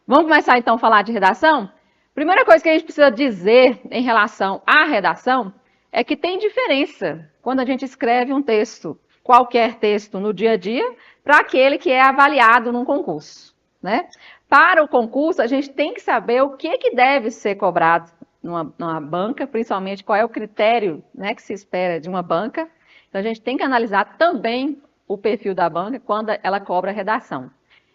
Vamos começar então a falar de redação? Primeira coisa que a gente precisa dizer em relação à redação é que tem diferença quando a gente escreve um texto, qualquer texto no dia a dia, para aquele que é avaliado num concurso, né? Para o concurso, a gente tem que saber o que deve ser cobrado numa banca, principalmente qual é o critério, né, que se espera de uma banca. Então, a gente tem que analisar também o perfil da banca quando ela cobra a redação.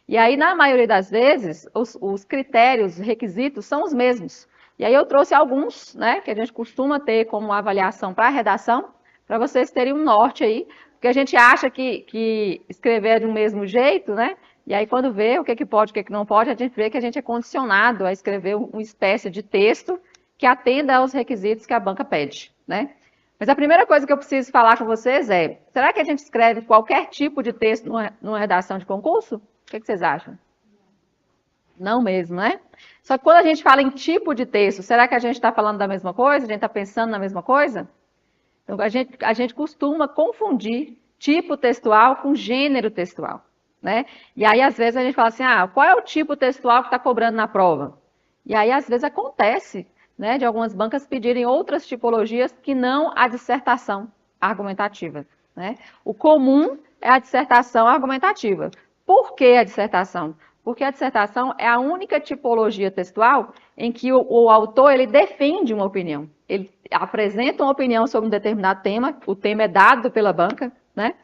E aí, na maioria das vezes, os critérios, os requisitos são os mesmos. E aí eu trouxe alguns, né, que a gente costuma ter como avaliação para a redação, para vocês terem um norte aí, porque a gente acha que escrever é de um mesmo jeito, né? E aí quando vê o que pode, o que não pode, a gente vê que a gente é condicionado a escrever uma espécie de texto que atenda aos requisitos que a banca pede, né? Mas a primeira coisa que eu preciso falar com vocês é, será que a gente escreve qualquer tipo de texto numa redação de concurso? O que vocês acham? Não mesmo, né? Só que quando a gente fala em tipo de texto, será que a gente está falando da mesma coisa? A gente está pensando na mesma coisa? Então, a gente costuma confundir tipo textual com gênero textual, né? E aí, às vezes, a gente fala assim, qual é o tipo textual que está cobrando na prova? E aí, às vezes, acontece, né, de algumas bancas pedirem outras tipologias que não a dissertação argumentativa, né? O comum é a dissertação argumentativa. Por que a dissertação? Porque a dissertação é a única tipologia textual em que o autor ele defende uma opinião. Ele apresenta uma opinião sobre um determinado tema, o tema é dado pela banca, né?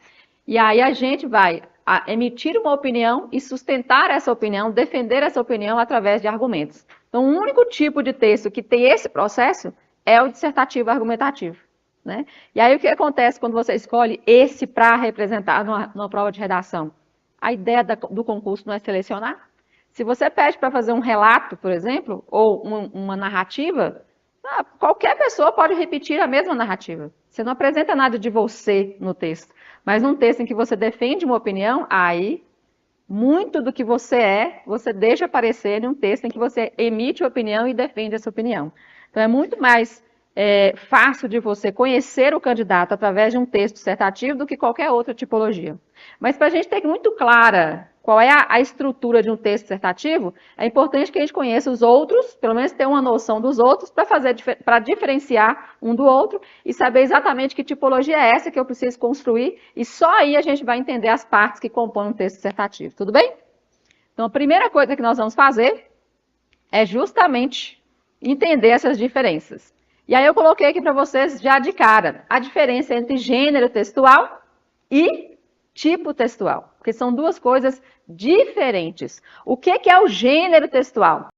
E aí a gente vai emitir uma opinião e sustentar essa opinião, defender essa opinião através de argumentos. Então, o único tipo de texto que tem esse processo é o dissertativo argumentativo, né? E aí o que acontece quando você escolhe esse para representar numa prova de redação? A ideia do concurso não é selecionar? Se você pede para fazer um relato, por exemplo, ou uma narrativa, qualquer pessoa pode repetir a mesma narrativa. Você não apresenta nada de você no texto. Mas num texto em que você defende uma opinião, aí muito do que você é, você deixa aparecer em um texto em que você emite opinião e defende essa opinião. Então é muito mais fácil de você conhecer o candidato através de um texto dissertativo do que qualquer outra tipologia. Mas para a gente ter muito clara qual é a estrutura de um texto dissertativo, é importante que a gente conheça os outros, pelo menos ter uma noção dos outros, para diferenciar um do outro e saber exatamente que tipologia é essa que eu preciso construir, e só aí a gente vai entender as partes que compõem um texto dissertativo. Tudo bem? Então, a primeira coisa que nós vamos fazer é justamente entender essas diferenças. E aí eu coloquei aqui para vocês já de cara a diferença entre gênero textual e tipo textual, porque são duas coisas diferentes. O que é o gênero textual?